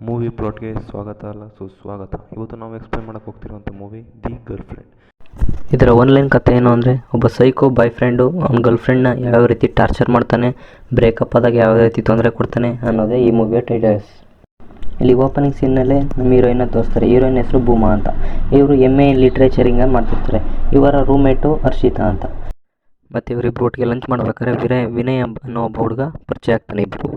Movie ಪ್ಲಾಟ್ಗೆ ಸ್ವಾಗತ ಅಲ್ಲ ಸುಸ್ವಾಗತ. ಇವತ್ತು ನಾವು ಎಕ್ಸ್ಪ್ಲೇನ್ ಮಾಡೋಕ್ಕೆ ಹೋಗ್ತಿರುವಂಥ ಮೂವಿ ದಿ ಗರ್ಲ್ ಫ್ರೆಂಡ್. ಇದರ ಒನ್ಲೈನ್ ಕಥೆ ಏನು ಅಂದರೆ, ಒಬ್ಬ ಸೈಕೋ ಬಾಯ್ ಫ್ರೆಂಡು ಅವ್ನ ಗರ್ಲ್ ಫ್ರೆಂಡ್ನ ಯಾವ ರೀತಿ ಟಾರ್ಚರ್ ಮಾಡ್ತಾನೆ, ಬ್ರೇಕಪ್ ಆದಾಗ ಯಾವ ರೀತಿ ತೊಂದರೆ ಕೊಡ್ತಾನೆ ಅನ್ನೋದೇ ಈ ಮೂವಿಯ ಟೈಟಲ್ಸ್. ಇಲ್ಲಿ ಓಪನಿಂಗ್ ಸೀನ್ನಲ್ಲೇ ನಮ್ಮ ಹೀರೋಯಿನ್ನ ತೋರಿಸ್ತಾರೆ. ಹೀರೋಯಿನ್ ಹೆಸರು ಭೂಮಾ ಅಂತ. ಇವರು MA ಲಿಟ್ರೇಚರಿಂಗ ಮಾಡ್ತಿರ್ತಾರೆ. ಇವರ ರೂಮ್ಮೇಟು ಹರ್ಷಿತಾ ಅಂತ. ಮತ್ತು ಇವರಿಬ್ಬರು ಒಟ್ಟಿಗೆ ಲಂಚ್ ಮಾಡ್ಬೇಕಾದ್ರೆ ವಿನಯ್ ಅನ್ನೋ ಒಬ್ಬ ಹುಡುಗ ಪರಿಚಯ ಆಗ್ತಾನೆ ಇಬ್ಬರು.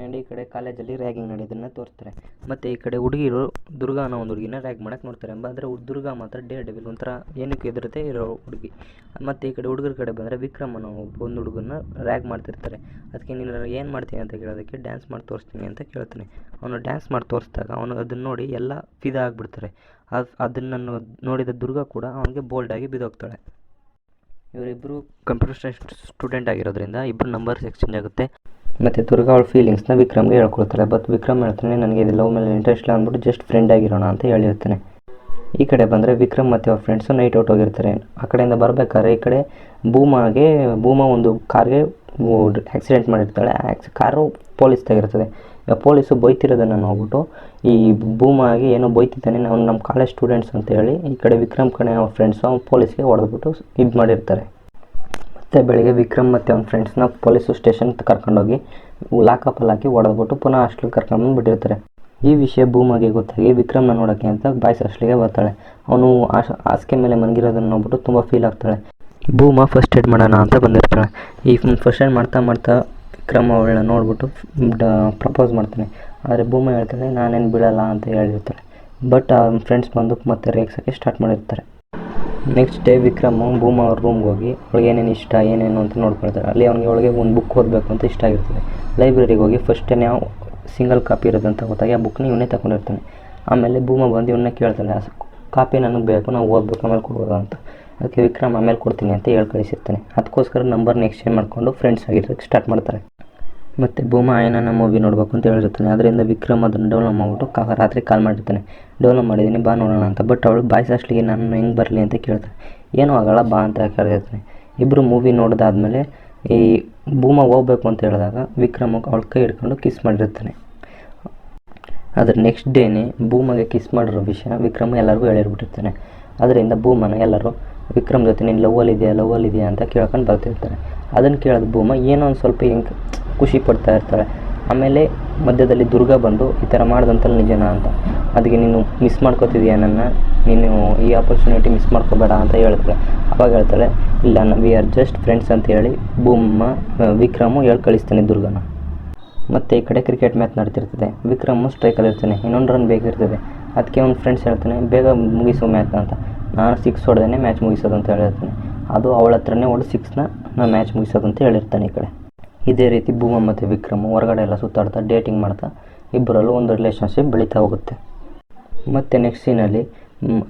ಆ್ಯಂಡ್ ಈ ಕಡೆ ಕಾಲೇಜಲ್ಲಿ ರ್ಯಾಗಿಂಗ್ ನಡೆಯೋದನ್ನು ತೋರಿಸ್ತಾರೆ. ಮತ್ತು ಈ ಕಡೆ ಹುಡುಗಿರು ದುರ್ಗಾ ಅನ್ನೋ ಒಂದು ಹುಡುಗಿನ ರ್ಯಾಗ್ ಮಾಡೋಕ್ಕೆ ನೋಡ್ತಾರೆ. ಆದರೆ ದುರ್ಗಾ ಮಾತ್ರ ಡೇರ್ ಡೆವಿಲ್ ಒಂಥರ ಏನಕ್ಕೆ ಎದುರುತ್ತೆ ಇರೋ ಹುಡುಗಿ. ಮತ್ತು ಈ ಕಡೆ ಹುಡುಗರ ಕಡೆ ಬಂದರೆ ವಿಕ್ರಮ್ ಅನ್ನೋ ಒಂದು ಹುಡುಗನ ರ್ಯಾಗ್ ಮಾಡ್ತಿರ್ತಾರೆ. ಅದಕ್ಕೆ ನೀನು ಏನು ಮಾಡ್ತೀನಿ ಅಂತ ಕೇಳೋದಕ್ಕೆ ಡ್ಯಾನ್ಸ್ ಮಾಡಿ ತೋರಿಸ್ತೀನಿ ಅಂತ ಕೇಳ್ತಾನೆ. ಅವನು ಡ್ಯಾನ್ಸ್ ಮಾಡಿ ತೋರಿಸಿದಾಗ ಅವನು ಅದನ್ನು ನೋಡಿ ಎಲ್ಲ ಫಿದಾ ಆಗಿಬಿಡ್ತಾರೆ. ಅದನ್ನು ನೋಡಿದ ದುರ್ಗಾ ಕೂಡ ಅವನಿಗೆ ಬೋಲ್ಡಾಗಿ ಬಿದ್ದೋಗ್ತಾಳೆ. ಇವರಿಬ್ಬರು ಕಂಪ್ಯೂಟರ್ ಸ್ಟೂಡೆಂಟ್ ಆಗಿರೋದ್ರಿಂದ ಇಬ್ಬರು ನಂಬರ್ಸ್ ಎಕ್ಸ್ಚೇಂಜ್ ಆಗುತ್ತೆ. ಮತ್ತು ದುರ್ಗಾ ಅವಳ ಫೀಲಿಂಗ್ಸ್ನ ವಿಕ್ರಮ್ಗೆ ಹೇಳ್ಕೊಳ್ತಾಳೆ. ಬಟ್ ವಿಕ್ರಮ್ ಹೇಳ್ತಾನೆ, ನನಗೆ ಇದು ಲವ್ ಮೇಲೆ ಇಂಟ್ರೆಸ್ಟ್ ಇಲ್ಲ ಅಂದ್ಬಿಟ್ಟು ಜಸ್ಟ್ ಫ್ರೆಂಡ್ ಆಗಿರೋಣ ಅಂತ ಹೇಳಿರ್ತಾನೆ. ಈ ಕಡೆ ಬಂದರೆ ವಿಕ್ರಮ್ ಮತ್ತು ಅವ್ರ ಫ್ರೆಂಡ್ಸು ನೈಟ್ ಔಟ್ ಹೋಗಿರ್ತಾರೆ. ಆ ಕಡೆಯಿಂದ ಬರಬೇಕಾದ್ರೆ ಈ ಕಡೆ ಭೂಮಾ ಒಂದು ಕಾರ್ಗೆ ಆಕ್ಸಿಡೆಂಟ್ ಮಾಡಿರ್ತಾಳೆ. ಕಾರು ಪೊಲೀಸ್ ತೆಗಿರ್ತದೆ. ಪೊಲೀಸು ಬೈತಿರೋದನ್ನು ನೋಡ್ಬಿಟ್ಟು ಈ ಭೂಮಾಗೆ ಏನೋ ಬೈತಿದ್ದಾನೆ, ಅವ್ನು ನಮ್ಮ ಕಾಲೇಜ್ ಸ್ಟೂಡೆಂಟ್ಸ್ ಅಂತ ಹೇಳಿ ಈ ಕಡೆ ವಿಕ್ರಮ್ ಕಡೆ ಅವ್ರ ಫ್ರೆಂಡ್ಸು ಅವ್ನು ಪೊಲೀಸ್ಗೆ ಹೊಡೆದ್ಬಿಟ್ಟು ಇದು ಮಾಡಿರ್ತಾರೆ. ಮತ್ತು ಬೆಳಿಗ್ಗೆ ವಿಕ್ರಮ್ ಮತ್ತು ಅವ್ನ ಫ್ರೆಂಡ್ಸ್ನ ಪೊಲೀಸು ಸ್ಟೇಷನ್ಗೆ ಕರ್ಕೊಂಡೋಗಿ ಲಾಕಪ್ಪಲ್ಲಿ ಹಾಕಿ ಹೊಡೆದ್ಬಿಟ್ಟು ಪುನಃ ಹಾಸ್ಟೆಲ್ಗೆ ಕರ್ಕೊಂಡು ಬಿಟ್ಟಿರ್ತಾರೆ. ಈ ವಿಷಯ ಭೂಮಾಗೆ ಗೊತ್ತಾಗಿ ವಿಕ್ರಮ್ನ ನೋಡೋಕ್ಕೆ ಅಂತ ಬಾಯ್ಸ್ ಹಾಸ್ಟೆಲ್ಗೆ ಬರ್ತಾಳೆ. ಅವನು ಹಾಸಿಗೆ ಮೇಲೆ ಮಲಗಿರೋದನ್ನು ನೋಡ್ಬಿಟ್ಟು ತುಂಬ ಫೀಲ್ ಆಗ್ತಾಳೆ. ಭೂಮಾ ಫಸ್ಟ್ ಏಡ್ ಮಾಡೋಣ ಅಂತ ಬಂದಿರ್ತಾಳೆ. ಈ ಫಸ್ಟ್ ಏಡ್ ಮಾಡ್ತಾ ವಿಕ್ರಮ್ ಅವಳನ್ನ ನೋಡ್ಬಿಟ್ಟು ಪ್ರಪೋಸ್ ಮಾಡ್ತಾನೆ. ಆದರೆ ಭೂಮಾ ಹೇಳ್ತಾಳೆ, ನಾನೇನು ಬಿಡಲ್ಲ ಅಂತ ಹೇಳಿರ್ತಾಳೆ. ಬಟ್ ಅವ್ನ ಫ್ರೆಂಡ್ಸ್ ಬಂದು ಮತ್ತೆ ರೇಗ್ಸೋಕ್ಕೆ ಸ್ಟಾರ್ಟ್ ಮಾಡಿರ್ತಾರೆ. ನೆಕ್ಸ್ಟ್ ಡೇ ವಿಕ್ರಮ್ ಭೂಮಾ ಅವ್ರ ರೂಮ್ಗೆ ಹೋಗಿ ಅವಳಿಗೆ ಏನೇನು ಇಷ್ಟ ಏನೇನು ಅಂತ ನೋಡ್ಕೊಳ್ತಾರೆ. ಅಲ್ಲಿ ಅವಳಿಗೆ ಒಂದು ಬುಕ್ ಓದಬೇಕು ಅಂತ ಇಷ್ಟ ಆಗಿರ್ತದೆ. ಲೈಬ್ರರಿಗೆ ಹೋಗಿ ಫಸ್ಟ್ ಯಾವ ಸಿಂಗಲ್ ಕಾಪಿ ಇರೋದಂತ ಗೊತ್ತಾಗಿ ಆ ಬುಕ್ನ ಇವನೇ ತಗೊಂಡಿರ್ತಾನೆ. ಆಮೇಲೆ ಭೂಮಾ ಬಂದು ಇವನ್ನ ಕೇಳ್ತಾಳೆ, ಆ ಕಾಪಿ ನನಗೆ ಬೇಕು, ನಾವು ಓದಬೇಕು, ಆಮೇಲೆ ಕೊಡ್ಬೋದು ಅಂತ. ಅದಕ್ಕೆ ವಿಕ್ರಮ್ ಆಮೇಲೆ ಕೊಡ್ತೀನಿ ಅಂತ ಹೇಳಿ ಕಳಿಸಿರ್ತಾನೆ. ಅದಕ್ಕೋಸ್ಕರ ನಂಬರ್ನ ಎಕ್ಸ್ಚೇಂಜ್ ಮಾಡಿಕೊಂಡು ಫ್ರೆಂಡ್ಸ್ ಆಗಿರೋಕ್ಕೆ ಸ್ಟಾರ್ಟ್ ಮಾಡ್ತಾರೆ. ಮತ್ತು ಭೂಮಾ ಏನಾನ ಮೂವಿ ನೋಡಬೇಕು ಅಂತ ಹೇಳಿರ್ತಾನೆ. ಅದರಿಂದ ವಿಕ್ರಮ್ ಅದನ್ನು ಡೌನ್ಲೋಡ್ ಮಾಡಿಬಿಟ್ಟು ರಾತ್ರಿ ಕಾಲ್ ಮಾಡಿರ್ತಾನೆ. ಡೌನ್ಲೋಡ್ ಮಾಡಿದ್ದೀನಿ, ಬಾ ನೋಡೋಣ ಅಂತ. ಬಟ್ ಅವಳು ಬಾಯ್ಸ್ ಹಾಸ್ಟೆಲ್ಗೆ ನಾನು ಹೆಂಗೆ ಬರಲಿ ಅಂತ ಕೇಳ್ತಾನೆ. ಏನೂ ಆಗೋಲ್ಲ, ಬಾ ಅಂತ ಕರೆದಿರ್ತಾನೆ. ಇಬ್ಬರು ಮೂವಿ ನೋಡಿದಾದ್ಮೇಲೆ ಈ ಭೂಮಾ ಹೋಗ್ಬೇಕು ಅಂತ ಹೇಳಿದಾಗ ವಿಕ್ರಮ್ ಅವಳ ಕೈ ಹಿಡ್ಕೊಂಡು ಕಿಸ್ ಮಾಡಿರ್ತಾನೆ. ಆದರೆ ನೆಕ್ಸ್ಟ್ ಡೇನೇ ಭೂಮಾಗೆ ಕಿಸ್ ಮಾಡಿರೋ ವಿಷಯ ವಿಕ್ರಮ್ ಎಲ್ಲರಿಗೂ ಹೇಳಿರ್ಬಿಟ್ಟಿರ್ತಾನೆ. ಅದರಿಂದ ಭೂಮಾನ ಎಲ್ಲರೂ ವಿಕ್ರಮ್ ಜೊತೆ ನೀನು ಲವ್ವಲ್ಲಿದೆಯಾ ಅಂತ ಕೇಳ್ಕೊಂಡು ಬರ್ತಿರ್ತಾರೆ. ಅದನ್ನು ಕೇಳಿದ ಭೂಮಾ ಏನೋ ಒಂದು ಸ್ವಲ್ಪ ಹೆಂಗೆ ಖುಷಿ ಪಡ್ತಾ ಇರ್ತಾಳೆ. ಆಮೇಲೆ ಮಧ್ಯದಲ್ಲಿ ದುರ್ಗಾ ಬಂದು ಈ ಥರ ಮಾಡ್ದಂತಲ್ಲ ನಿಜನಾ ಅಂತ, ಅದಕ್ಕೆ ನೀನು ಮಿಸ್ ಮಾಡ್ಕೋತಿದೀಯ ನೀನು ಈ ಆಪರ್ಚುನಿಟಿ ಮಿಸ್ ಮಾಡ್ಕೋಬೇಡ ಅಂತ ಹೇಳ್ತಾಳೆ. ಅವಾಗ ಹೇಳ್ತಾಳೆ, ಇಲ್ಲ ವಿ ಆರ್ ಜಸ್ಟ್ ಫ್ರೆಂಡ್ಸ್ ಅಂತ ಹೇಳಿ ವಿಕ್ರಮು ಹೇಳಿ ಕಳಿಸ್ತಾನೆ ದುರ್ಗಾನ. ಮತ್ತು ಈ ಕಡೆ ಕ್ರಿಕೆಟ್ ಮ್ಯಾಚ್ ನಡೀತಿರ್ತದೆ. ವಿಕ್ರಮು ಸ್ಟ್ರೈಕಲ್ಲಿ ಇರ್ತಾನೆ, ಇನ್ನೊಂದು ರನ್ ಬೇಕಿರ್ತದೆ. ಅದಕ್ಕೆ ಅವ್ನ ಫ್ರೆಂಡ್ಸ್ ಹೇಳ್ತಾನೆ, ಬೇಗ ಮುಗಿಸೋ ಮ್ಯಾಚ್ನ ಅಂತ. ನಾನು 6 ಹೊಡೆದೇ ಮ್ಯಾಚ್ ಮುಗಿಸೋದು ಅಂತ ಹೇಳಿರ್ತಾನೆ. ಅದು ಅವಳ ಹತ್ರನೇ ಹೊಡೆದು 6ನ ನಾನು ಮ್ಯಾಚ್ ಮುಗಿಸೋದು ಅಂತ ಹೇಳಿರ್ತಾನೆ. ಈ ಕಡೆ ಇದೇ ರೀತಿ ಭೂಮಾ ಮತ್ತು ವಿಕ್ರಮ್ ಹೊರಗಡೆ ಎಲ್ಲ ಸುತ್ತಾಡ್ತಾ ಡೇಟಿಂಗ್ ಮಾಡ್ತಾ ಇಬ್ಬರಲ್ಲೂ ಒಂದು ರಿಲೇಷನ್ಶಿಪ್ ಬೆಳೀತಾ ಹೋಗುತ್ತೆ. ಮತ್ತು ನೆಕ್ಸ್ಟ್ ಸೀನಲ್ಲಿ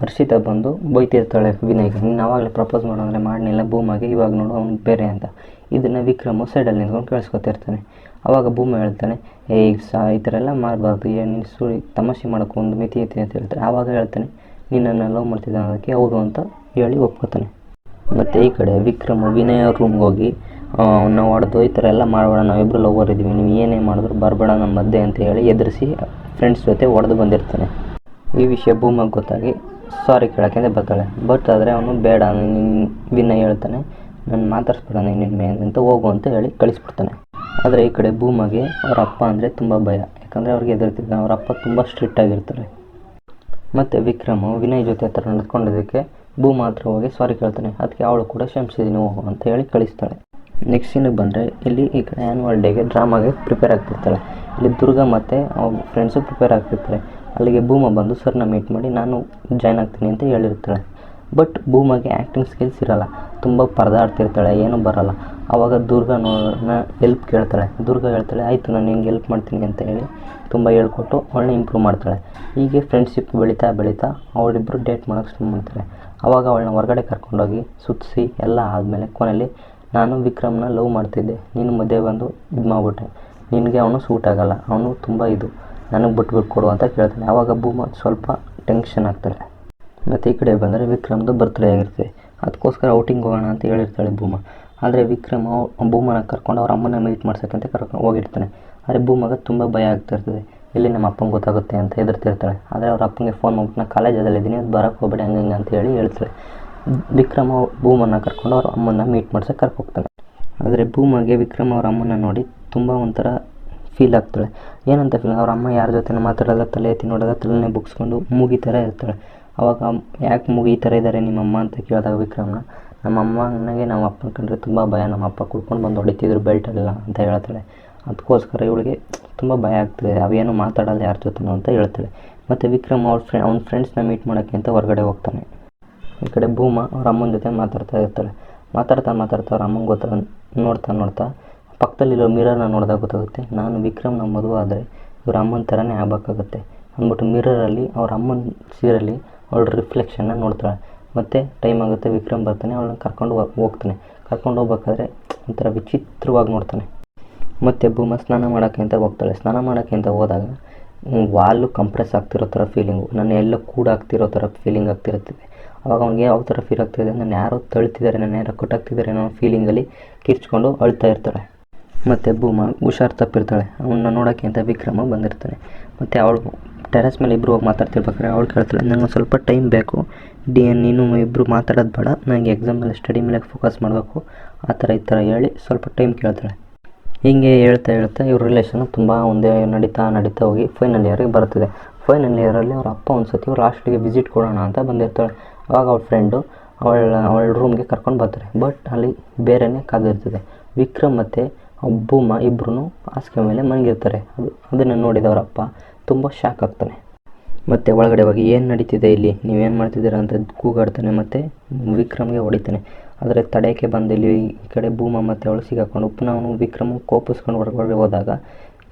ಹರ್ಷಿತಾ ಬಂದು ಬೈತಿರ್ತಾಳೆ ವಿನಯ್ಗೆ, ನೀನು ಆವಾಗಲೇ ಪ್ರಪೋಸ್ ಮಾಡೋಂದರೆ ಮಾಡಲಿಲ್ಲ ಭೂಮಾಗೆ, ಇವಾಗ ನೋಡು ಅವ್ನು ಬೇರೆ ಅಂತ. ಇದನ್ನು ವಿಕ್ರಮ್ ಸೈಡಲ್ಲಿ ನಿಂತ್ಕೊಂಡು ಕೇಳಿಸ್ಕೊತಿರ್ತಾನೆ. ಆವಾಗ ಭೂಮಾ ಹೇಳ್ತಾನೆ, ಈ ಥರ ಎಲ್ಲ ಮಾಡಬಾರ್ದು, ನೀನು ತಮಾಷೆ ಮಾಡೋಕ್ಕೆ ಒಂದು ಮಿತಿ ಐತಿ ಅಂತ ಹೇಳ್ತಾರೆ. ಆವಾಗ ಹೇಳ್ತಾನೆ, ನಿನ್ನನ್ನು ಲವ್ ಮಾಡ್ತಿದ್ದ ಅನ್ನೋದಕ್ಕೆ ಹೌದು ಅಂತ ಹೇಳಿ ಒಪ್ಕೋತಾನೆ. ಮತ್ತು ಈ ಕಡೆ ವಿಕ್ರಮ್ ವಿನಯ್ ಅವ್ರ ರೂಮ್ಗೆ ಹೋಗಿ ನಾವು ಹೊಡೆದು ಈ ಥರ ಎಲ್ಲ ಮಾಡಬೇಡ, ನಾವಿಬ್ಬರು ಲವರ್ ಇದ್ದೀವಿ, ನೀವು ಏನೇ ಮಾಡಿದ್ರು ಬರಬೇಡ ನಮ್ಮ ಮಧ್ಯೆ ಅಂತ ಹೇಳಿ ಎದುರಿಸಿ ಫ್ರೆಂಡ್ಸ್ ಜೊತೆ ಹೊಡೆದು ಬಂದಿರ್ತಾನೆ. ಈ ವಿಷಯ ಭೂಮಾಗೆ ಗೊತ್ತಾಗಿ ಸಾರಿ ಕೇಳೋಕ್ಕೆ ಬರ್ತಾಳೆ. ಬಟ್ ಆದರೆ ಅವನು ಬೇಡ, ವಿನಯ್ ಹೇಳ್ತಾನೆ, ನಾನು ಮಾತಾಡ್ಸ್ಬೇಡ ನಿನ್ನ ಮೇಲೆ ಅಂತ ಹೋಗು ಅಂತ ಹೇಳಿ ಕಳಿಸ್ಬಿಡ್ತಾನೆ. ಆದರೆ ಈ ಕಡೆ ಭೂಮಾಗೆ ಅವ್ರ ಅಪ್ಪ ಅಂದರೆ ತುಂಬ ಭಯ, ಯಾಕಂದರೆ ಅವ್ರಿಗೆ ಎದುರ್ತಿದ್ದ ಅವ್ರ ಅಪ್ಪ ತುಂಬ ಸ್ಟ್ರಿಕ್ಟ್ ಆಗಿರ್ತಾರೆ. ಮತ್ತು ವಿಕ್ರಮ್ ವಿನಯ್ ಜೊತೆ ಥರ ನಡ್ಕೊಂಡಿದ್ದಕ್ಕೆ ಭೂಮಾ ಹತ್ರ ಹೋಗಿ ಸಾರಿ ಕೇಳ್ತಾನೆ. ಅದಕ್ಕೆ ಅವಳು ಕೂಡ ಕ್ಷಮಿಸಿದ್ದೀನಿ ಹೋಗು ಅಂತ ಹೇಳಿ ಕಳಿಸ್ತಾಳೆ. ನೆಕ್ಸ್ಟ್ ಸೀನಿಗೆ ಬಂದರೆ ಇಲ್ಲಿ ಈ ಕಡೆ ಆ್ಯನ್ಯುವಲ್ ಡೇಗೆ ಡ್ರಾಮಾಗೆ ಪ್ರಿಪೇರ್ ಆಗ್ತಿರ್ತಾಳೆ. ಇಲ್ಲಿ ದುರ್ಗಾ ಮತ್ತು ಅವ್ರ ಫ್ರೆಂಡ್ಸು ಪ್ರಿಪೇರ್ ಆಗ್ತಿರ್ತಾರೆ. ಅಲ್ಲಿಗೆ ಭೂಮಾ ಬಂದು ಸರ್ನ ಮೀಟ್ ಮಾಡಿ ನಾನು ಜಾಯ್ನ್ ಆಗ್ತೀನಿ ಅಂತ ಹೇಳಿರ್ತಾಳೆ. ಬಟ್ ಭೂಮಾಗೆ ಆ್ಯಕ್ಟಿಂಗ್ ಸ್ಕಿಲ್ಸ್ ಇರೋಲ್ಲ, ತುಂಬ ಪರದಾಡ್ತಿರ್ತಾಳೆ, ಏನೂ ಬರೋಲ್ಲ. ಆವಾಗ ದುರ್ಗಾನ ಹೆಲ್ಪ್ ಕೇಳ್ತಾಳೆ. ದುರ್ಗಾ ಹೇಳ್ತಾಳೆ, ಆಯಿತು ನಾನು ನಿಂಗೆ ಹೆಲ್ಪ್ ಮಾಡ್ತೀನಿ ಅಂತ ಹೇಳಿ ತುಂಬ ಹೇಳ್ಕೊಟ್ಟು ಅವಳನ್ನ ಇಂಪ್ರೂವ್ ಮಾಡ್ತಾಳೆ. ಹೀಗೆ ಫ್ರೆಂಡ್ಶಿಪ್ ಬೆಳೀತಾ ಅವಳಿಬ್ಬರು ಡೇಟ್ ಮಾಡೋಕ್ಕೆ ಶುರು ಮಾಡ್ತಾರೆ. ಆವಾಗ ಅವಳನ್ನ ಹೊರಗಡೆ ಕರ್ಕೊಂಡೋಗಿ ಸುತ್ತಿಸಿ ಎಲ್ಲ ಆದಮೇಲೆ ಕೊನೆಯಲ್ಲಿ ನಾನು ವಿಕ್ರಮ್ನ ಲವ್ ಮಾಡ್ತಿದ್ದೆ, ನೀನು ಮಧ್ಯೆ ಬಂದು ಇದು ಮಾಡಿಬಿಟ್ಟೆ, ನಿನಗೆ ಅವನು ಸೂಟ್ ಆಗೋಲ್ಲ, ಅವನು ತುಂಬ ನನಗೆ ಬಿಟ್ಬಿಟ್ಟು ಕೊಡು ಅಂತ ಕೇಳ್ತಾನೆ. ಆವಾಗ ಭೂಮಾ ಸ್ವಲ್ಪ ಟೆನ್ಷನ್ ಆಗ್ತಾಳೆ. ಮತ್ತು ಈ ಕಡೆ ಬಂದರೆ ವಿಕ್ರಮ್ದು ಬರ್ತ್ಡೇ ಆಗಿರ್ತದೆ. ಅದಕ್ಕೋಸ್ಕರ ಔಟಿಂಗ್ ಹೋಗೋಣ ಅಂತ ಹೇಳಿರ್ತಾಳೆ ಭೂಮಾ. ಆದರೆ ವಿಕ್ರಮ್ ಭೂಮನ ಕರ್ಕೊಂಡು ಅವ್ರ ಅಮ್ಮನ ಮೀಟ್ ಮಾಡ್ಸೋಕ್ಕಂತ ಕರ್ಕೊಂಡು ಹೋಗಿರ್ತಾನೆ. ಆದರೆ ಭೂಮಾಗೆ ತುಂಬ ಭಯ ಆಗ್ತಾ ಇರ್ತದೆ. ಇಲ್ಲಿ ನಮ್ಮ ಅಪ್ಪಂಗೆ ಗೊತ್ತಾಗುತ್ತೆ ಅಂತ ಹೆದರ್ತಿರ್ತಾಳೆ. ಆದರೆ ಅವ್ರ ಅಪ್ಪಂಗೆ ಫೋನ್ ಮಾಡ್ಬಿಟ್ಟು ನಾನು ಕಾಲೇಜಲ್ಲಿದ್ದೀನಿ, ಅದು ಬರೋಕ್ಕೆ ಹೋಗ್ಬೇಡಿ ಹಂಗೆ ಅಂತ ಹೇಳಿ ಹೇಳ್ತಾಳೆ. ವಿಕ್ರಮ್ ಭೂಮನ್ನ ಕರ್ಕೊಂಡು ಅವ್ರ ಅಮ್ಮನ್ನ ಮೀಟ್ ಮಾಡ್ಸೋಕೆ ಕರ್ಕೋಗ್ತಾನೆ. ಆದರೆ ಭೂಮಗೆ ವಿಕ್ರಮ್ ಅವ್ರ ಅಮ್ಮನ ನೋಡಿ ತುಂಬ ಒಂಥರ ಫೀಲ್ ಆಗ್ತಾಳೆ. ಏನಂತ ಫೀಲ್, ಅವ್ರ ಅಮ್ಮ ಯಾರ ಜೊತೆ ಮಾತಾಡೋಲ್ಲ, ತಲೆ ಎತ್ತಿ ನೋಡೋದ, ತಲೆನೇ ಬುಕ್ಸ್ಕೊಂಡು ಮೂಗಿ ಥರ ಇರ್ತಾಳೆ. ಅವಾಗ ಯಾಕೆ ಮೂಗಿ ಈ ಥರ ಇದ್ದಾರೆ ನಿಮ್ಮಮ್ಮ ಅಂತ ಕೇಳಿದಾಗ ವಿಕ್ರಮ್ನ, ನಮ್ಮ ಅಮ್ಮನಿಗೆ ನಮ್ಮ ಅಪ್ಪನ ಕಂಡ್ರೆ ತುಂಬ ಭಯ, ನಮ್ಮ ಅಪ್ಪ ಕುಡ್ಕೊಂಡು ಬಂದು ಹೊಡಿತಿದ್ರು ಬೆಲ್ಟಲ್ಲ ಅಂತ ಹೇಳ್ತಾಳೆ. ಅದಕ್ಕೋಸ್ಕರ ಇವಳಿಗೆ ತುಂಬ ಭಯ ಆಗ್ತದೆ, ಅವೇನು ಮಾತಾಡಲ್ಲ ಯಾರ ಜೊತೆನೂ ಅಂತ ಹೇಳ್ತಾಳೆ. ಮತ್ತು ವಿಕ್ರಮ್ ಅವ್ನ ಫ್ರೆಂಡ್ಸ್ನ ಮೀಟ್ ಮಾಡೋಕ್ಕೆ ಅಂತ ಹೊರಗಡೆ ಹೋಗ್ತಾನೆ. ಈ ಕಡೆ ಭೂಮ ಅವ್ರ ಅಮ್ಮನ ಜೊತೆ ಮಾತಾಡ್ತಾ ಇರ್ತಾಳೆ. ಮಾತಾಡ್ತಾ ಅವ್ರ ಅಮ್ಮಂಗೆ ನೋಡ್ತಾ ಪಕ್ಕದಲ್ಲಿರೋ ಮಿರರ್ನ ನೋಡಿದಾಗ ಗೊತ್ತಾಗುತ್ತೆ, ನಾನು ವಿಕ್ರಮ್ನ ಮದುವೆ ಆದರೆ ಇವ್ರ ಅಮ್ಮನ ಥರನೇ ಆಗಬೇಕಾಗುತ್ತೆ ಅಂದ್ಬಿಟ್ಟು ಮಿರರಲ್ಲಿ ಅವ್ರ ಅಮ್ಮನ ಸೀರಲ್ಲಿ ಅವಳ ರಿಫ್ಲೆಕ್ಷನ್ನ ನೋಡ್ತಾಳೆ. ಮತ್ತು ಟೈಮ್ ಆಗುತ್ತೆ, ವಿಕ್ರಮ್ ಬರ್ತಾನೆ, ಅವಳನ್ನ ಕರ್ಕೊಂಡು ಹೋಗ್ಬೇಕಾದ್ರೆ ಒಂಥರ ವಿಚಿತ್ರವಾಗಿ ನೋಡ್ತಾನೆ. ಮತ್ತು ಭೂಮ ಸ್ನಾನ ಮಾಡೋಕ್ಕೆ ಅಂತ ಹೋಗ್ತಾಳೆ. ಸ್ನಾನ ಮಾಡೋಕ್ಕೆ ಅಂತ ಹೋದಾಗ ವಾಲು ಕಂಪ್ರೆಸ್ ಆಗ್ತಿರೋ ಥರ ಫೀಲಿಂಗು, ನನ್ನ ಎಲ್ಲ ಕೂಡಾಗ್ತಿರೋ ಥರ ಫೀಲಿಂಗ್ ಆಗ್ತಿರುತ್ತದೆ. ಅವಾಗ ಅವ್ನಿಗೆ ಯಾವ ಥರ ಫೀಲ್ ಆಗ್ತಿದೆ, ನಾನು ಯಾರೋ ತಳ್ತಿದ್ದಾರೆ, ನನ್ನ ಯಾರೋ ಕಟ್ಟಾಗ್ತಿದ್ದಾರೆ ಅನ್ನೋ ಫೀಲಿಂಗಲ್ಲಿ ಕಿರ್ಚ್ಕೊಂಡು ಅಳ್ತಾ ಇರ್ತಾಳೆ. ಮತ್ತು ಭೂಮ ಹುಷಾರು ತಪ್ಪಿರ್ತಾಳೆ. ಅವನ್ನ ನೋಡೋಕ್ಕೆ ಅಂತ ವಿಕ್ರಮ ಬಂದಿರ್ತಾನೆ. ಮತ್ತು ಅವಳು ಟೆರೆಸ್ ಮೇಲೆ ಇಬ್ಬರು ಹೋಗಿ ಮಾತಾಡ್ತಿರ್ಬೇಕಾದ್ರೆ ಅವಳು ಕೇಳ್ತಾಳೆ, ನನಗೆ ಸ್ವಲ್ಪ ಟೈಮ್ ಬೇಕು, ನೀನು ಇಬ್ಬರು ಮಾತಾಡೋದು ಬೇಡ, ನನಗೆ ಎಕ್ಸಾಮ್ ಮೇಲೆ ಸ್ಟಡಿ ಮೇಲೆ ಫೋಕಸ್ ಮಾಡಬೇಕು, ಆ ಥರ ಈ ಥರ ಹೇಳಿ ಸ್ವಲ್ಪ ಟೈಮ್ ಕೇಳ್ತಾಳೆ. ಹೀಗೆ ಹೇಳ್ತಾ ಇವ್ರ ರಿಲೇಷನ್ ತುಂಬ ಒಂದೇ ನಡೀತಾ ಹೋಗಿ ಫೈನಲ್ ಇಯರಿಗೆ ಬರ್ತದೆ. ಫೈನಲ್ ಇಯರಲ್ಲಿ ಅವ್ರ ಅಪ್ಪ ಒಂದು ಸತಿ ಅವ್ರು ಹಾಸ್ಟೆಲ್ಗೆ ವಿಸಿಟ್ ಕೊಡೋಣ ಅಂತ ಬಂದಿರ್ತಾಳೆ. ಆವಾಗ ಅವ್ಳ ಫ್ರೆಂಡು ಅವಳ ರೂಮ್ಗೆ ಕರ್ಕೊಂಡು ಬರ್ತಾರೆ. ಬಟ್ ಅಲ್ಲಿ ಬೇರೆಯೇ ಕಾದಿರ್ತದೆ. ವಿಕ್ರಮ್ ಮತ್ತು ಭೂಮ ಇಬ್ಬರೂ ಹಾಸಿಗೆ ಮೇಲೆ ಮಲಗಿರ್ತಾರೆ. ಅದನ್ನು ನೋಡಿದವರಪ್ಪ ತುಂಬ ಶಾಕ್ ಆಗ್ತಾನೆ. ಮತ್ತು ಒಳಗಡೆ ಹೋಗಿ ಏನು ನಡೀತಿದೆ ಇಲ್ಲಿ, ನೀವೇನು ಮಾಡ್ತಿದ್ದೀರಾ ಅಂತ ಕೂಗಾಡ್ತಾನೆ. ಮತ್ತು ವಿಕ್ರಮ್ಗೆ ಹೊಡಿತಾನೆ. ಆದರೆ ತಡೆಯೋಕ್ಕೆ ಬಂದು ಇಲ್ಲಿ ಈ ಕಡೆ ಭೂಮ ಮತ್ತು ಅವಳು ಸಿಗಾಕೊಂಡು ಪುನಃ ಅವನು ವಿಕ್ರಮ್ ಕೋಪಿಸ್ಕೊಂಡು ಹೊರಗಡೆ ಹೋದಾಗ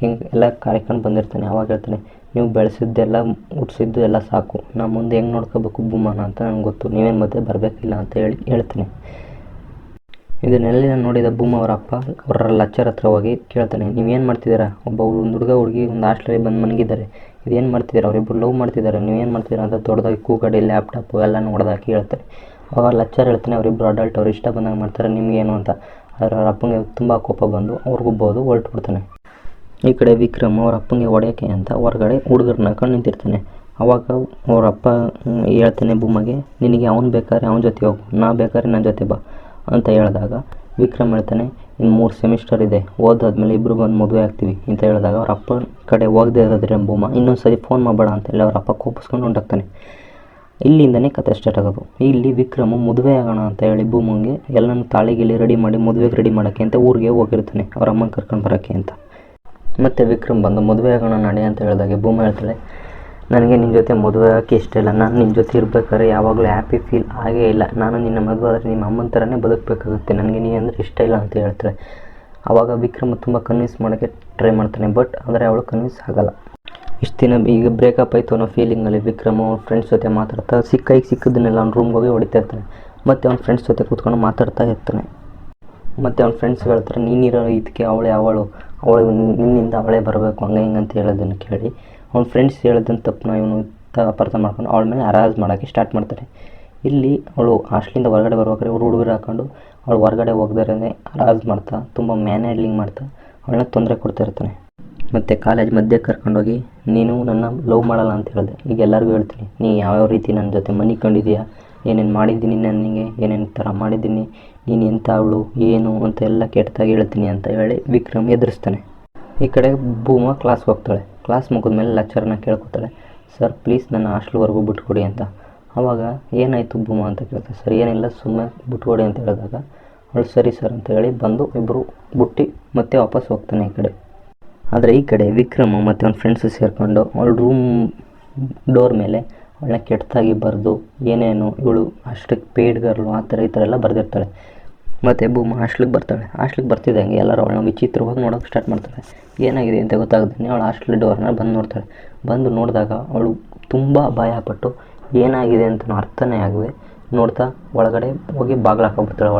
ಹಿಂಗೆ ಎಲ್ಲ ಕಾಯ್ಕೊಂಡು ಬಂದಿರ್ತಾನೆ. ಅವಾಗ ಹೇಳ್ತಾನೆ, ನೀವು ಬೆಳೆಸಿದ್ದೆಲ್ಲ ಹುಟ್ಟಿಸಿದ್ದು ಎಲ್ಲ ಸಾಕು, ನಾ ಮುಂದೆ ಹೆಂಗೆ ನೋಡ್ಕೋಬೇಕು ಭೂಮನ ಅಂತ ನನಗೆ ಗೊತ್ತು, ನೀವೇನು ಮತ್ತೆ ಬರಬೇಕಿಲ್ಲ ಅಂತ ಹೇಳ್ತಾನೆ. ಇದನ್ನೆಲ್ಲ ನೋಡಿದ ಭೂಮ ಅವರ ಅಪ್ಪ ಅವರ ಲೆಕ್ಚರ್ ಹತ್ರ ಹೋಗಿ ಕೇಳ್ತಾನೆ, ನೀವೇನು ಮಾಡ್ತಿದ್ದೀರಾ, ಒಂದು ಹುಡುಗಿ ಒಂದು ಹಾಸ್ಟೆಲಲ್ಲಿ ಬಂದು ಮನಗಿದ್ದಾರೆ, ಇದೇನು ಮಾಡ್ತಿದ್ದೀರಾ, ಅವರಿಬ್ಬರು ಲವ್ ಮಾಡ್ತಿದ್ದಾರೆ, ನೀವೇನು ಮಾಡ್ತಿದ್ದೀರಾ ಅಂತ ದೊಡ್ಡದಾಗಿ ಕೂಗಡಿ ಲ್ಯಾಪ್ಟಾಪು ಎಲ್ಲ ನೋಡ್ದಾಕಿ ಹೇಳ್ತಾರೆ. ಅವಾಗ ಲೆಕ್ಚರ್ ಹೇಳ್ತಾನೆ, ಅವರಿಬ್ಬರು ಅಡಲ್ಟ್, ಅವ್ರು ಇಷ್ಟ ಬಂದಾಗ ಮಾಡ್ತಾರೆ, ನಿಮಗೇನು ಅಂತ. ಆದರೆ ಅವ್ರ ಅಪ್ಪಂಗೆ ತುಂಬ ಕೋಪ ಬಂದು ಅವ್ರಿಗೊಬ್ಬದು ಹೊರಟುಬಿಡ್ತಾನೆ. ಈ ಕಡೆ ವಿಕ್ರಮ್ ಅವ್ರ ಅಪ್ಪಂಗೆ ಹೊಡೆಯೋಕ್ಕೆ ಅಂತ ಹೊರಗಡೆ ಹುಡುಗರನ್ನ ಕಂಡು ನಿಂತಿರ್ತಾನೆ. ಅವಾಗ ಅವ್ರ ಅಪ್ಪ ಹೇಳ್ತಾನೆ ಭೂಮಗೆ, ನಿನಗೆ ಅವ್ನು ಬೇಕಾದ್ರೆ ಅವನ ಜೊತೆ ಹೋಗು, ನಾ ಬೇಕಾದ್ರೆ ನನ್ನ ಜೊತೆ ಬಾ ಅಂತ ಹೇಳಿದಾಗ ವಿಕ್ರಮ್ ಹೇಳ್ತಾನೆ, ಇನ್ನು 3 ಸೆಮಿಸ್ಟರ್ ಇದೆ, ಓದಾದ್ಮೇಲೆ ಇಬ್ಬರು ಬಂದು ಮದುವೆ ಆಗ್ತೀವಿ ಅಂತ ಹೇಳಿದಾಗ ಅವ್ರ ಅಪ್ಪ ಕಡೆ ಹೋಗದೆ ಇರೋದ್ರೆ ಭೂಮ ಇನ್ನೊಂದು ಸರಿ ಫೋನ್ ಮಾಡಬೇಡ ಅಂತ ಹೇಳಿ ಅವ್ರ ಅಪ್ಪ ಕೋಪಿಸ್ಕೊಂಡು ಹೊಂಟಾಗ್ತಾನೆ. ಇಲ್ಲಿಂದನೇ ಕತೆ ಸ್ಟಾರ್ಟ್ ಆಗೋದು. ಇಲ್ಲಿ ವಿಕ್ರಮ್ ಮದುವೆ ಆಗೋಣ ಅಂತ ಹೇಳಿ ಭೂಮಂಗೆ ಎಲ್ಲನೂ ತಾಳಿಗಿಲಿ ರೆಡಿ ಮಾಡಿ ಮದುವೆಗೆ ರೆಡಿ ಮಾಡೋಕ್ಕೆ ಅಂತ ಊರಿಗೆ ಹೋಗಿರ್ತಾನೆ ಅವ್ರ ಅಮ್ಮನ ಕರ್ಕೊಂಡು ಬರೋಕ್ಕೆ ಅಂತ. ಮತ್ತು ವಿಕ್ರಮ್ ಬಂದು ಮದುವೆ ಆಗೋಣ ನಡೆ ಅಂತ ಹೇಳಿದಾಗೆ ಭೂಮ ಹೇಳ್ತಾಳೆ, ನನಗೆ ನಿನ್ನ ಜೊತೆ ಮದುವೆ ಆಗೋಕ್ಕೆ ಇಷ್ಟ ಇಲ್ಲ, ನಾನು ನಿನ್ನ ಜೊತೆ ಇರ್ಬೇಕಾದ್ರೆ ಯಾವಾಗಲೂ ಹ್ಯಾಪಿ ಫೀಲ್ ಆಗೇ ಇಲ್ಲ, ನಾನು ನಿನ್ನ ಮದುವೆ ಆದರೆ ನಿಮ್ಮ ಅಮ್ಮನ ಥರನೇ ಬದುಕಬೇಕಾಗುತ್ತೆ, ನನಗೆ ನೀ ಅಂದರೆ ಇಷ್ಟ ಇಲ್ಲ ಅಂತ ಹೇಳ್ತಾಳೆ. ಆವಾಗ ವಿಕ್ರಮ್ ತುಂಬ ಕನ್ವಿನ್ಸ್ ಮಾಡೋಕ್ಕೆ ಟ್ರೈ ಮಾಡ್ತಾನೆ. ಬಟ್ ಆದರೆ ಅವಳು ಕನ್ವಿನ್ಸ್ ಆಗಲ್ಲ. ಇಷ್ಟು ದಿನ ಈಗ ಬ್ರೇಕಪ್ ಆಯಿತು ಅನ್ನೋ ಫೀಲಿಂಗಲ್ಲಿ ವಿಕ್ರಮ್ ಅವ್ನ ಫ್ರೆಂಡ್ಸ್ ಜೊತೆ ಮಾತಾಡ್ತಾ ಸಿಕ್ಕದನ್ನೆಲ್ಲ ಅವ್ನ ರೂಮ್ಗೆ ಹೋಗಿ ಹೊಡಿತಾ ಇರ್ತಾನೆ. ಮತ್ತು ಅವ್ನ ಫ್ರೆಂಡ್ಸ್ ಜೊತೆ ಕೂತ್ಕೊಂಡು ಮಾತಾಡ್ತಾ ಇರ್ತಾನೆ. ಮತ್ತು ಅವ್ನ ಫ್ರೆಂಡ್ಸ್ ಹೇಳ್ತಾರೆ, ನೀನಿರೋ ಇದಕ್ಕೆ ಅವಳು ನಿನ್ನಿಂದ ಅವಳೇ ಬರಬೇಕು ಹಂಗೆ ಹಿಂಗೆ ಅಂತ ಹೇಳೋದನ್ನು ಕೇಳಿ ಅವ್ನ ಫ್ರೆಂಡ್ಸ್ ಹೇಳೋದನ್ನು ತಪ್ಪನ್ನ ಇವನು ಅಪಾರ್ಥ ಮಾಡ್ಕೊಂಡು ಅವಳ ಮೇಲೆ ಹರಾಜ್ ಮಾಡೋಕ್ಕೆ ಸ್ಟಾರ್ಟ್ ಮಾಡ್ತಾರೆ. ಇಲ್ಲಿ ಅವಳು ಹಾಸ್ಟೆಲಿಂದ ಹೊರಗಡೆ ಬರ್ಬೇಕಾದ್ರೆ ಹುಡುಗರು ಹಾಕೊಂಡು ಅವಳು ಹೊರಗಡೆ ಹೋಗ್ದಾರೆ ಹರಾಜ್ ಮಾಡ್ತಾ ತುಂಬ ಮ್ಯಾನೇಜ್ಲಿಂಗ್ ಮಾಡ್ತಾ ಅವಳನ್ನ ತೊಂದರೆ ಕೊಡ್ತಾ ಇರ್ತಾನೆ. ಮತ್ತು ಕಾಲೇಜ್ ಮಧ್ಯೆ ಕರ್ಕೊಂಡೋಗಿ, ನೀನು ನನ್ನ ಲವ್ ಮಾಡಲ್ಲ ಅಂತ ಹೇಳಿದೆ, ಈಗ ಎಲ್ಲರಿಗೂ ಹೇಳ್ತೀನಿ, ನೀ ಯಾವ್ಯಾವ ರೀತಿ ನನ್ನ ಜೊತೆ ಮನೆ ಕಂಡಿದ್ದೀಯಾ, ಏನೇನು ಮಾಡಿದ್ದೀನಿ ನನಗೆ, ಏನೇನು ಥರ ಮಾಡಿದ್ದೀನಿ, ನೀನು ಎಂಥ ಅವಳು ಏನು ಅಂತ ಎಲ್ಲ ಕೆಟ್ಟದಾಗಿ ಹೇಳ್ತೀನಿ ಅಂತ ಹೇಳಿ ವಿಕ್ರಮ್ ಎದುರಿಸ್ತಾನೆ. ಈ ಕಡೆ ಭೂಮ ಕ್ಲಾಸ್ಗೆ ಹೋಗ್ತಾಳೆ. ಕ್ಲಾಸ್ ಮುಗಿದ್ಮೇಲೆ ಲೆಕ್ಚರ್ನ ಕೇಳ್ಕೊತಾಳೆ, ಸರ್ ಪ್ಲೀಸ್ ನನ್ನ ಹಾಸ್ಟೆಲ್ವರೆಗೂ ಬಿಟ್ಕೊಡಿ ಅಂತ. ಆವಾಗ ಏನಾಯಿತು ಭೂಮ ಅಂತ ಕೇಳ್ತಾರೆ. ಸರ್ ಏನಿಲ್ಲ, ಸುಮ್ಮನೆ ಬಿಟ್ಕೊಡಿ ಅಂತ ಹೇಳಿದಾಗ ಅವಳು ಸರಿ ಸರ್ ಅಂತ ಹೇಳಿ ಬಂದು ಇಬ್ಬರು ಬುಟ್ಟಿ ಮತ್ತೆ ವಾಪಸ್ ಹೋಗ್ತಾನೆ ಈ ಕಡೆ. ಆದರೆ ಈ ಕಡೆ ವಿಕ್ರಮ್ ಮತ್ತು ಅವ್ನ ಫ್ರೆಂಡ್ಸು ಸೇರಿಕೊಂಡು ಅವಳ ರೂಮ್ ಡೋರ್ ಮೇಲೆ ಅವಳನ್ನ ಕೆಟ್ಟದಾಗಿ ಬರೆದು ಏನೇನು ಇವಳು ಅಷ್ಟಕ್ಕೆ ಪೇಯ್ಡ್ ಗರ್ಲು ಆ ಥರ ಈ ಥರ ಎಲ್ಲ ಬರೆದಿರ್ತಾಳೆ. ಮತ್ತು ಭೂಮ ಹಾಸ್ಟ್ಲಿಗೆ ಬರ್ತಾಳೆ. ಹಾಸ್ಟ್ಲಿಗೆ ಬರ್ತಿದ್ದಂಗೆ ಎಲ್ಲರೂ ಅವಳನ್ನ ವಿಚಿತ್ರವಾಗಿ ನೋಡೋಕ್ಕೆ ಸ್ಟಾರ್ಟ್ ಮಾಡ್ತಾಳೆ. ಏನಾಗಿದೆ ಅಂತ ಗೊತ್ತಾಗದೇ ಅವಳು ಹಾಸ್ಟೆಲ್ ಡೋರ್ನ ಬಂದು ನೋಡ್ತಾಳೆ. ಬಂದು ನೋಡಿದಾಗ ಅವಳು ತುಂಬ ಭಯಪಟ್ಟು ಏನಾಗಿದೆ ಅಂತ ಅರ್ಥನೇ ಆಗದೆ ನೋಡ್ತಾ ಒಳಗಡೆ ಹೋಗಿ ಬಾಗಿಲು ಹಾಕೊಂಡ್ಬಿಡ್ತಾಳೆ.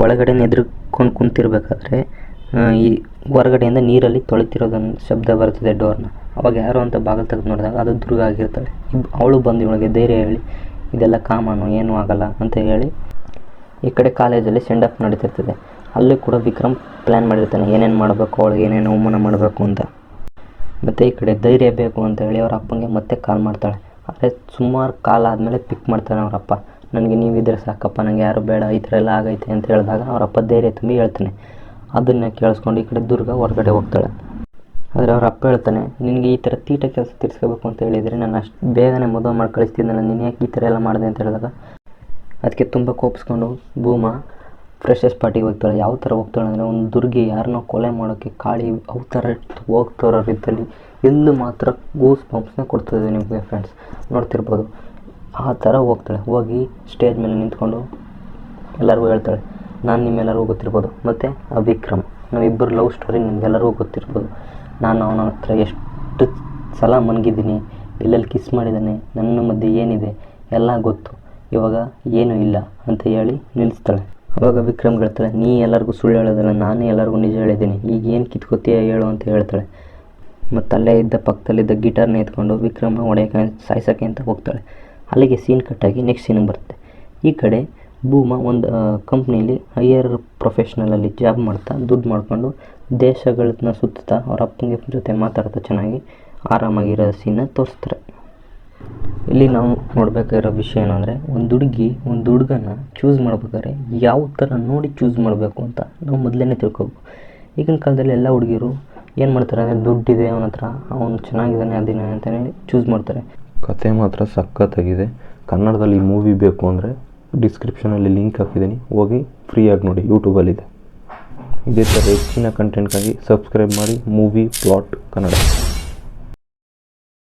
ಒಳಗಡೆ ಎದುರ್ಕೊಂಡು ಕುಂತಿರ್ಬೇಕಾದ್ರೆ ಈ ಹೊರಗಡೆಯಿಂದ ನೀರಲ್ಲಿ ತೊಳಿತಿರೋದನ್ನು ಶಬ್ದ ಬರ್ತದೆ ಡೋರ್ನ. ಅವಾಗ ಯಾರು ಅಂತ ಬಾಗಿಲು ತೆಗೆದು ನೋಡಿದಾಗ ಅದು ದುರ್ಗ ಆಗಿರ್ತಾಳೆ. ಅವಳು ಬಂದು ಇವಳಿಗೆ ಧೈರ್ಯ ಹೇಳಿ ಇದೆಲ್ಲ ಕಾಮನು, ಏನೂ ಆಗಲ್ಲ ಅಂತ ಹೇಳಿ ಈ ಕಡೆ ಕಾಲೇಜಲ್ಲಿ ಸೆಂಡ್ ಆಫ್ ನಡೀತಿರ್ತದೆ. ಅಲ್ಲಿ ಕೂಡ ವಿಕ್ರಮ್ ಪ್ಲ್ಯಾನ್ ಮಾಡಿರ್ತಾನೆ ಏನೇನು ಮಾಡಬೇಕು, ಅವಳಿಗೆ ಏನೇನು ಅವಮಾನ ಮಾಡಬೇಕು ಅಂತ. ಮತ್ತು ಈ ಕಡೆ ಧೈರ್ಯ ಬೇಕು ಅಂತ ಹೇಳಿ ಅವ್ರ ಅಪ್ಪಂಗೆ ಮತ್ತೆ ಕಾಲ್ ಮಾಡ್ತಾಳೆ. ಆದರೆ ಸುಮಾರು ಕಾಲ್ ಆದಮೇಲೆ ಪಿಕ್ ಮಾಡ್ತಾನೆ ಅವರಪ್ಪ. ನನಗೆ ನೀವಿದ್ರೆ ಸಾಕಪ್ಪ, ನನಗೆ ಯಾರು ಬೇಡ, ಈ ಥರ ಎಲ್ಲ ಆಗೈತೆ ಅಂತ ಹೇಳಿದಾಗ ಅವರಪ್ಪ ಧೈರ್ಯ ತುಂಬಿ ಹೇಳ್ತಾನೆ. ಅದನ್ನು ಕೇಳಿಸ್ಕೊಂಡು ಈ ಕಡೆ ದುರ್ಗಾ ಹೊರಗಡೆ ಹೋಗ್ತಾಳೆ. ಆದರೆ ಅವ್ರ ಅಪ್ಪ ಹೇಳ್ತಾನೆ, ನಿನಗೆ ಈ ಥರ ತೀಟ ಕೆಲಸ ತೀರಿಸ್ಕೋಬೇಕು ಅಂತ ಹೇಳಿದರೆ ನಾನು ಅಷ್ಟು ಬೇಗನೆ ಮದುವೆ ಮಾಡಿ ಕಳಿಸ್ತಿದ್ದೆ, ನೀನು ಯಾಕೆ ಈ ಥರ ಎಲ್ಲ ಮಾಡಿದೆ ಅಂತ ಹೇಳಿದಾಗ ಅದಕ್ಕೆ ತುಂಬ ಕೋಪಿಸ್ಕೊಂಡು ಭೂಮಾ ಫ್ರೆಶರ್ಸ್ ಪಾರ್ಟಿಗೆ ಹೋಗ್ತಾಳೆ. ಯಾವ ಥರ ಹೋಗ್ತಾಳೆ ಅಂದರೆ, ಒಂದು ದುರ್ಗಿ ಯಾರನ್ನೋ ಕೊಲೆ ಮಾಡೋಕ್ಕೆ ಕಾಳಿ ಅವತಾರ ಹೋಗ್ತಾರೋ ರೀತಿಯಲ್ಲಿ ಎಲ್ಲೂ ಮಾತ್ರ ಗೂಸ್ ಬಂಪ್ಸ್ನ ಕೊಡ್ತದೆ ನಿಮಗೆ ಫ್ರೆಂಡ್ಸ್, ನೋಡ್ತಿರ್ಬೋದು. ಆ ಥರ ಹೋಗ್ತಾಳೆ. ಹೋಗಿ ಸ್ಟೇಜ್ ಮೇಲೆ ನಿಂತ್ಕೊಂಡು ಎಲ್ಲರಿಗೂ ಹೇಳ್ತಾಳೆ, ನಾನು ನಿಮ್ಮೆಲ್ಲರಿಗೂ ಗೊತ್ತಿರ್ಬೋದು, ಮತ್ತು ಆ ವಿಕ್ರಮ್, ನಾವಿಬ್ಬರು ಲವ್ ಸ್ಟೋರಿ ನಿಮಗೆಲ್ಲರಿಗೂ ಗೊತ್ತಿರ್ಬೋದು. ನಾನು ಅವನ ಹತ್ರ ಎಷ್ಟು ಸಲ ಮನಗಿದ್ದೀನಿ, ಎಲ್ಲೆಲ್ಲಿ ಕಿಸ್ ಮಾಡಿದ್ದಾನೆ, ನನ್ನ ಮಧ್ಯೆ ಏನಿದೆ ಎಲ್ಲ ಗೊತ್ತು, ಇವಾಗ ಏನೂ ಇಲ್ಲ ಅಂತ ಹೇಳಿ ನಿಲ್ಲಿಸ್ತಾಳೆ. ಅವಾಗ ವಿಕ್ರಮ್ ಹೇಳ್ತಾಳೆ, ನೀ ಎಲ್ಲರಿಗೂ ಸುಳ್ಳು ಹೇಳೋದಲ್ಲ, ನಾನೇ ಎಲ್ಲರಿಗೂ ನಿಜ ಹೇಳಿದ್ದೀನಿ, ಈಗ ಏನು ಕಿತ್ಕೋತೀಯ ಹೇಳು ಅಂತ ಹೇಳ್ತಾಳೆ. ಮತ್ತು ಅಲ್ಲೇ ಇದ್ದ ಪಕ್ಕದಲ್ಲಿದ್ದ ಗಿಟಾರ್ನ ಎತ್ಕೊಂಡು ವಿಕ್ರಮ್ನ ಹೊಡೆಯೋಕೆ ಸಾಯಿಸೋಕ್ಕೆ ಅಂತ ಹೋಗ್ತಾಳೆ. ಅಲ್ಲಿಗೆ ಸೀನ್ ಕಟ್ಟಾಗಿ ನೆಕ್ಸ್ಟ್ ಸೀನಿಗೆ ಬರುತ್ತೆ. ಈ ಕಡೆ ಭೂಮಾ ಒಂದು ಕಂಪ್ನೀಲಿ ಹೈಯರ್ ಪ್ರೊಫೆಷ್ನಲಲ್ಲಿ ಜಾಬ್ ಮಾಡ್ತಾ ದುಡ್ಡು ಮಾಡಿಕೊಂಡು ದೇಶಗಳನ್ನ ಸುತ್ತಾ ಅವ್ರ ಅಪ್ಪನ ಜೊತೆ ಮಾತಾಡ್ತಾ ಚೆನ್ನಾಗಿ ಆರಾಮಾಗಿರೋ ಸೀನ್ನ ತೋರಿಸ್ತಾರೆ. ಇಲ್ಲಿ ನಾವು ನೋಡಬೇಕಾಗಿರೋ ವಿಷಯ ಏನಂದರೆ, ಒಂದು ಹುಡುಗನ ಚೂಸ್ ಮಾಡ್ಬೇಕಾದ್ರೆ ಯಾವ ಥರ ನೋಡಿ ಚೂಸ್ ಮಾಡಬೇಕು ಅಂತ ನಾವು ಮೊದಲೇ ತಿಳ್ಕೊಬೇಕು. ಈಗಿನ ಕಾಲದಲ್ಲಿ ಎಲ್ಲ ಹುಡುಗಿರು ಏನು ಮಾಡ್ತಾರೆ ಅಂದರೆ, ದುಡ್ಡಿದೆ ಅವನ ಹತ್ರ, ಅವನು ಚೆನ್ನಾಗಿದ್ದಾನೆ ಅದಿನ ಅಂತಲೇ ಚೂಸ್ ಮಾಡ್ತಾರೆ. ಕತೆ ಮಾತ್ರ ಸಖತ್ತಾಗಿದೆ. ಕನ್ನಡದಲ್ಲಿ ಈ ಮೂವಿ ಬೇಕು ಅಂದರೆ ಡಿಸ್ಕ್ರಿಪ್ಷನಲ್ಲಿ ಲಿಂಕ್ ಹಾಕಿದ್ದೀನಿ, ಹೋಗಿ ಫ್ರೀಯಾಗಿ ನೋಡಿ, ಯೂಟ್ಯೂಬಲ್ಲಿದೆ. ಇದೇ ಥರ ಹೆಚ್ಚಿನ ಕಂಟೆಂಟ್ಗಾಗಿ ಸಬ್ಸ್ಕ್ರೈಬ್ ಮಾಡಿ ಮೂವಿ ಪ್ಲಾಟ್ ಕನ್ನಡ.